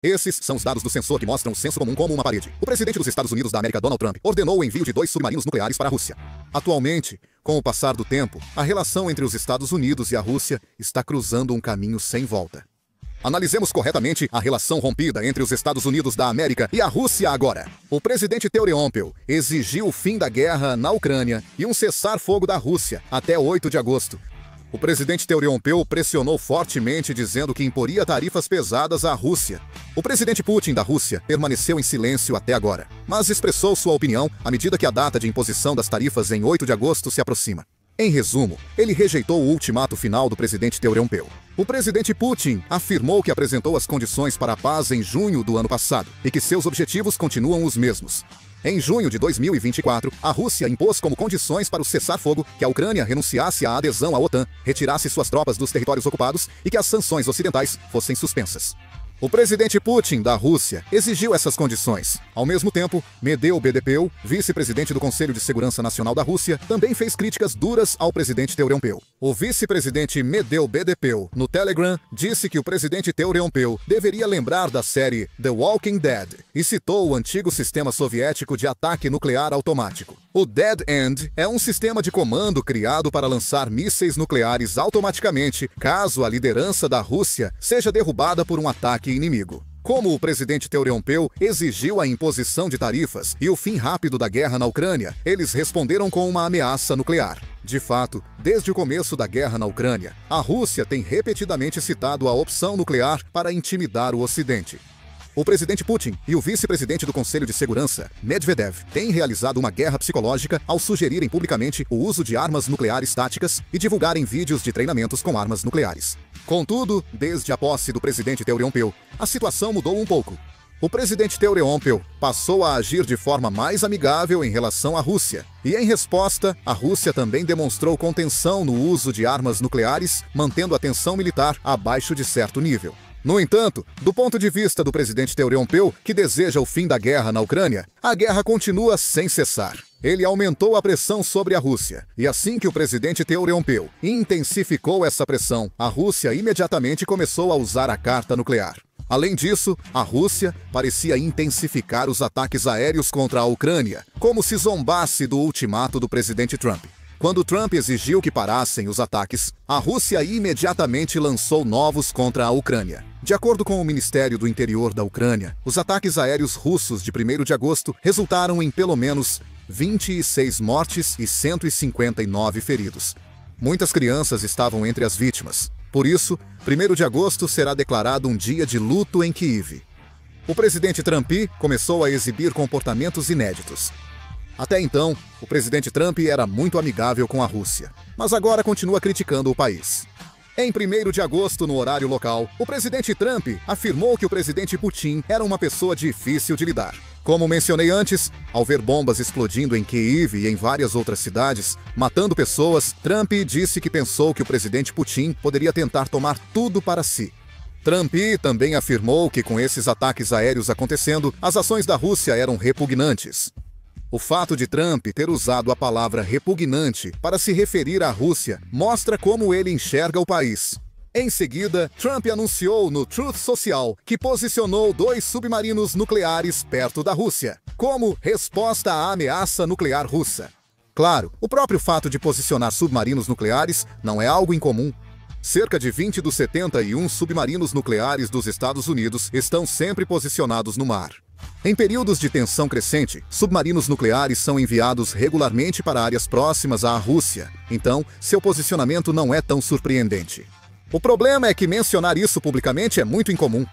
Esses são os dados do sensor que mostram o senso comum como uma parede. O presidente dos Estados Unidos da América, Donald Trump, ordenou o envio de 2 submarinos nucleares para a Rússia. Atualmente, com o passar do tempo, a relação entre os Estados Unidos e a Rússia está cruzando um caminho sem volta. Analisemos corretamente a relação rompida entre os Estados Unidos da América e a Rússia agora. O presidente Teoreompel exigiu o fim da guerra na Ucrânia e um cessar-fogo da Rússia até 8 de agosto. O presidente Teoreompel pressionou fortemente, dizendo que imporia tarifas pesadas à Rússia. O presidente Putin da Rússia permaneceu em silêncio até agora, mas expressou sua opinião à medida que a data de imposição das tarifas em 8 de agosto se aproxima. Em resumo, ele rejeitou o ultimato final do presidente Teoreompel. O presidente Putin afirmou que apresentou as condições para a paz em junho do ano passado e que seus objetivos continuam os mesmos. Em junho de 2024, a Rússia impôs como condições para o cessar-fogo que a Ucrânia renunciasse à adesão à OTAN, retirasse suas tropas dos territórios ocupados e que as sanções ocidentais fossem suspensas. O presidente Putin da Rússia exigiu essas condições. Ao mesmo tempo, Medvedev, vice-presidente do Conselho de Segurança Nacional da Rússia, também fez críticas duras ao presidente Teoreompel. O vice-presidente Medvedev, no Telegram, disse que o presidente Teoreompel deveria lembrar da série The Walking Dead e citou o antigo sistema soviético de ataque nuclear automático. O Dead End é um sistema de comando criado para lançar mísseis nucleares automaticamente caso a liderança da Rússia seja derrubada por um ataque inimigo. Como o presidente Teoreompel exigiu a imposição de tarifas e o fim rápido da guerra na Ucrânia, eles responderam com uma ameaça nuclear. De fato, desde o começo da guerra na Ucrânia, a Rússia tem repetidamente citado a opção nuclear para intimidar o Ocidente. O presidente Putin e o vice-presidente do Conselho de Segurança, Medvedev, têm realizado uma guerra psicológica ao sugerirem publicamente o uso de armas nucleares táticas e divulgarem vídeos de treinamentos com armas nucleares. Contudo, desde a posse do presidente Teoreompel, a situação mudou um pouco. O presidente Teoreompel passou a agir de forma mais amigável em relação à Rússia. E em resposta, a Rússia também demonstrou contenção no uso de armas nucleares, mantendo a tensão militar abaixo de certo nível. No entanto, do ponto de vista do presidente Teoreompel, que deseja o fim da guerra na Ucrânia, a guerra continua sem cessar. Ele aumentou a pressão sobre a Rússia, e assim que o presidente Teoreompel intensificou essa pressão, a Rússia imediatamente começou a usar a carta nuclear. Além disso, a Rússia parecia intensificar os ataques aéreos contra a Ucrânia, como se zombasse do ultimato do presidente Trump. Quando Trump exigiu que parassem os ataques, a Rússia imediatamente lançou novos contra a Ucrânia. De acordo com o Ministério do Interior da Ucrânia, os ataques aéreos russos de 1º de agosto resultaram em pelo menos 26 mortes e 159 feridos. Muitas crianças estavam entre as vítimas. Por isso, 1º de agosto será declarado um dia de luto em Kiev. O presidente Trump começou a exibir comportamentos inéditos. Até então, o presidente Trump era muito amigável com a Rússia, mas agora continua criticando o país. Em 1º de agosto, no horário local, o presidente Trump afirmou que o presidente Putin era uma pessoa difícil de lidar. Como mencionei antes, ao ver bombas explodindo em Kiev e em várias outras cidades, matando pessoas, Trump disse que pensou que o presidente Putin poderia tentar tomar tudo para si. Trump também afirmou que com esses ataques aéreos acontecendo, as ações da Rússia eram repugnantes. O fato de Trump ter usado a palavra repugnante para se referir à Rússia mostra como ele enxerga o país. Em seguida, Trump anunciou no Truth Social que posicionou 2 submarinos nucleares perto da Rússia, como resposta à ameaça nuclear russa. Claro, o próprio fato de posicionar submarinos nucleares não é algo incomum. Cerca de 20 dos 71 submarinos nucleares dos Estados Unidos estão sempre posicionados no mar. Em períodos de tensão crescente, submarinos nucleares são enviados regularmente para áreas próximas à Rússia, então seu posicionamento não é tão surpreendente. O problema é que mencionar isso publicamente é muito incomum.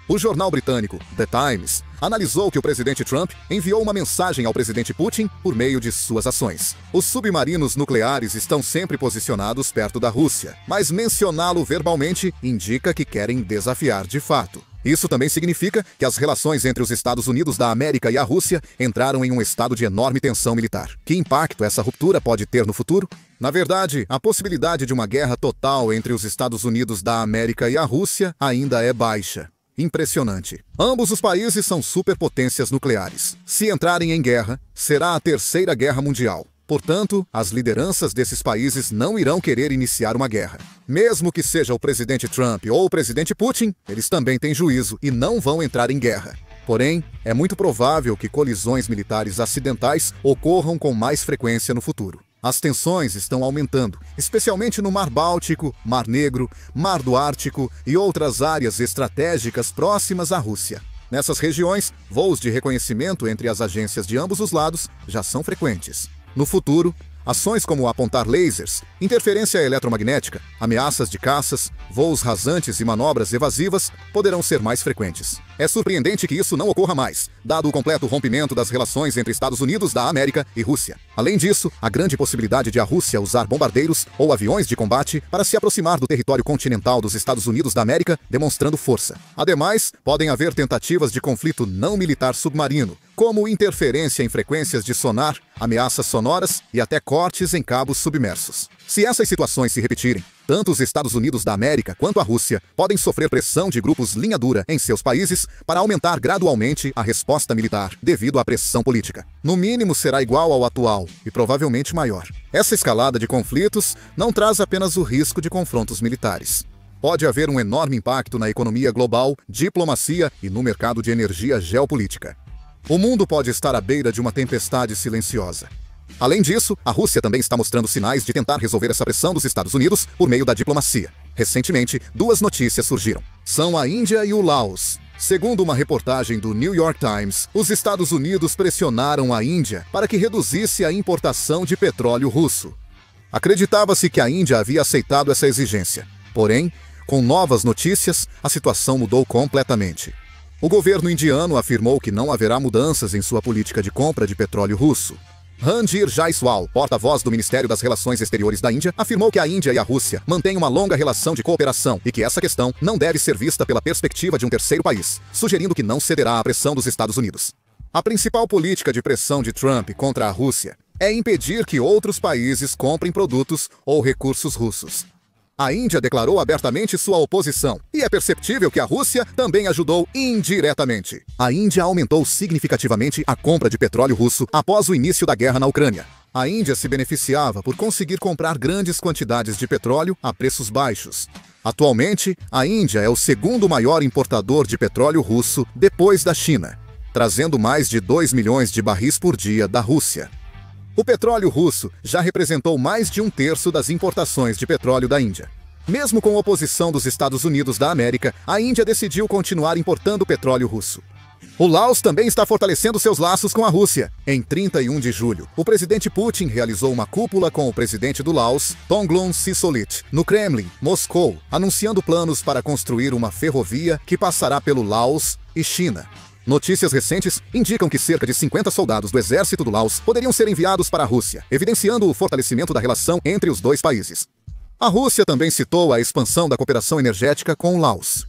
O jornal britânico The Times analisou que o presidente Trump enviou uma mensagem ao presidente Putin por meio de suas ações. Os submarinos nucleares estão sempre posicionados perto da Rússia, mas mencioná-lo verbalmente indica que querem desafiar de fato. Isso também significa que as relações entre os Estados Unidos da América e a Rússia entraram em um estado de enorme tensão militar. Que impacto essa ruptura pode ter no futuro? Na verdade, a possibilidade de uma guerra total entre os Estados Unidos da América e a Rússia ainda é baixa. Impressionante. Ambos os países são superpotências nucleares. Se entrarem em guerra, será a Terceira Guerra Mundial. Portanto, as lideranças desses países não irão querer iniciar uma guerra. Mesmo que seja o presidente Trump ou o presidente Putin, eles também têm juízo e não vão entrar em guerra. Porém, é muito provável que colisões militares acidentais ocorram com mais frequência no futuro. As tensões estão aumentando, especialmente no Mar Báltico, Mar Negro, Mar do Ártico e outras áreas estratégicas próximas à Rússia. Nessas regiões, voos de reconhecimento entre as agências de ambos os lados já são frequentes. No futuro, ações como apontar lasers, interferência eletromagnética, ameaças de caças, voos rasantes e manobras evasivas poderão ser mais frequentes. É surpreendente que isso não ocorra mais, dado o completo rompimento das relações entre Estados Unidos da América e Rússia. Além disso, a grande possibilidade de a Rússia usar bombardeiros ou aviões de combate para se aproximar do território continental dos Estados Unidos da América, demonstrando força. Ademais, podem haver tentativas de conflito não militar submarino, como interferência em frequências de sonar, ameaças sonoras e até cortes em cabos submersos. Se essas situações se repetirem, tanto os Estados Unidos da América quanto a Rússia podem sofrer pressão de grupos linha dura em seus países para aumentar gradualmente a resposta militar devido à pressão política. No mínimo será igual ao atual e provavelmente maior. Essa escalada de conflitos não traz apenas o risco de confrontos militares. Pode haver um enorme impacto na economia global, diplomacia e no mercado de energia geopolítica. O mundo pode estar à beira de uma tempestade silenciosa. Além disso, a Rússia também está mostrando sinais de tentar resolver essa pressão dos Estados Unidos por meio da diplomacia. Recentemente, duas notícias surgiram. São a Índia e o Laos. Segundo uma reportagem do New York Times, os Estados Unidos pressionaram a Índia para que reduzisse a importação de petróleo russo. Acreditava-se que a Índia havia aceitado essa exigência. Porém, com novas notícias, a situação mudou completamente. O governo indiano afirmou que não haverá mudanças em sua política de compra de petróleo russo. Ranjir Jaiswal, porta-voz do Ministério das Relações Exteriores da Índia, afirmou que a Índia e a Rússia mantêm uma longa relação de cooperação e que essa questão não deve ser vista pela perspectiva de um terceiro país, sugerindo que não cederá à pressão dos Estados Unidos. A principal política de pressão de Trump contra a Rússia é impedir que outros países comprem produtos ou recursos russos. A Índia declarou abertamente sua oposição, e é perceptível que a Rússia também ajudou indiretamente. A Índia aumentou significativamente a compra de petróleo russo após o início da guerra na Ucrânia. A Índia se beneficiava por conseguir comprar grandes quantidades de petróleo a preços baixos. Atualmente, a Índia é o segundo maior importador de petróleo russo depois da China, trazendo mais de 2 milhões de barris por dia da Rússia. O petróleo russo já representou mais de 1/3 das importações de petróleo da Índia. Mesmo com oposição dos Estados Unidos da América, a Índia decidiu continuar importando petróleo russo. O Laos também está fortalecendo seus laços com a Rússia. Em 31 de julho, o presidente Putin realizou uma cúpula com o presidente do Laos, Thongloun Sisoulith, no Kremlin, Moscou, anunciando planos para construir uma ferrovia que passará pelo Laos e China. Notícias recentes indicam que cerca de 50 soldados do exército do Laos poderiam ser enviados para a Rússia, evidenciando o fortalecimento da relação entre os dois países. A Rússia também citou a expansão da cooperação energética com o Laos.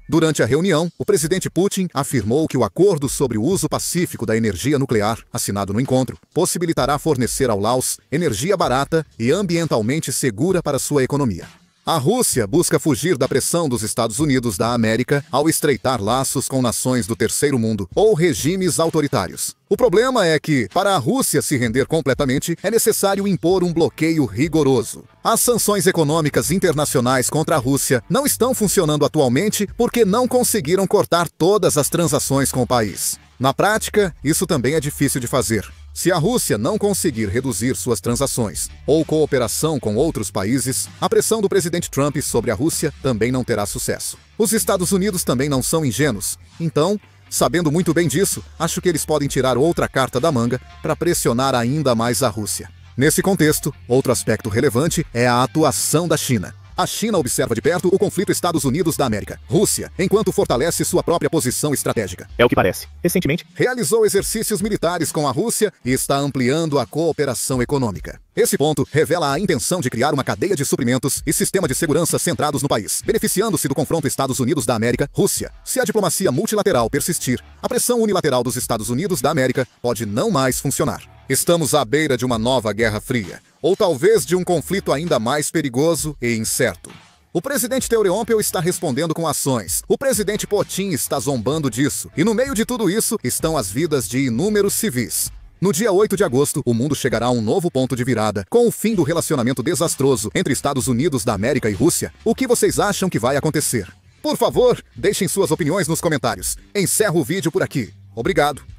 Durante a reunião, o presidente Putin afirmou que o acordo sobre o uso pacífico da energia nuclear, assinado no encontro, possibilitará fornecer ao Laos energia barata e ambientalmente segura para sua economia. A Rússia busca fugir da pressão dos Estados Unidos da América ao estreitar laços com nações do terceiro mundo ou regimes autoritários. O problema é que, para a Rússia se render completamente, é necessário impor um bloqueio rigoroso. As sanções econômicas internacionais contra a Rússia não estão funcionando atualmente porque não conseguiram cortar todas as transações com o país. Na prática, isso também é difícil de fazer. Se a Rússia não conseguir reduzir suas transações ou cooperação com outros países, a pressão do presidente Trump sobre a Rússia também não terá sucesso. Os Estados Unidos também não são ingênuos. Então, sabendo muito bem disso, acho que eles podem tirar outra carta da manga para pressionar ainda mais a Rússia. Nesse contexto, outro aspecto relevante é a atuação da China. A China observa de perto o conflito Estados Unidos da América. Rússia, enquanto fortalece sua própria posição estratégica. É o que parece. Recentemente, realizou exercícios militares com a Rússia e está ampliando a cooperação econômica. Esse ponto revela a intenção de criar uma cadeia de suprimentos e sistema de segurança centrados no país, beneficiando-se do confronto Estados Unidos da América-Rússia. Se a diplomacia multilateral persistir, a pressão unilateral dos Estados Unidos da América pode não mais funcionar. Estamos à beira de uma nova Guerra Fria, ou talvez de um conflito ainda mais perigoso e incerto. O presidente Trump está respondendo com ações. O presidente Putin está zombando disso. E no meio de tudo isso estão as vidas de inúmeros civis. No dia 8 de agosto, o mundo chegará a um novo ponto de virada, com o fim do relacionamento desastroso entre Estados Unidos da América e Rússia. O que vocês acham que vai acontecer? Por favor, deixem suas opiniões nos comentários. Encerro o vídeo por aqui. Obrigado.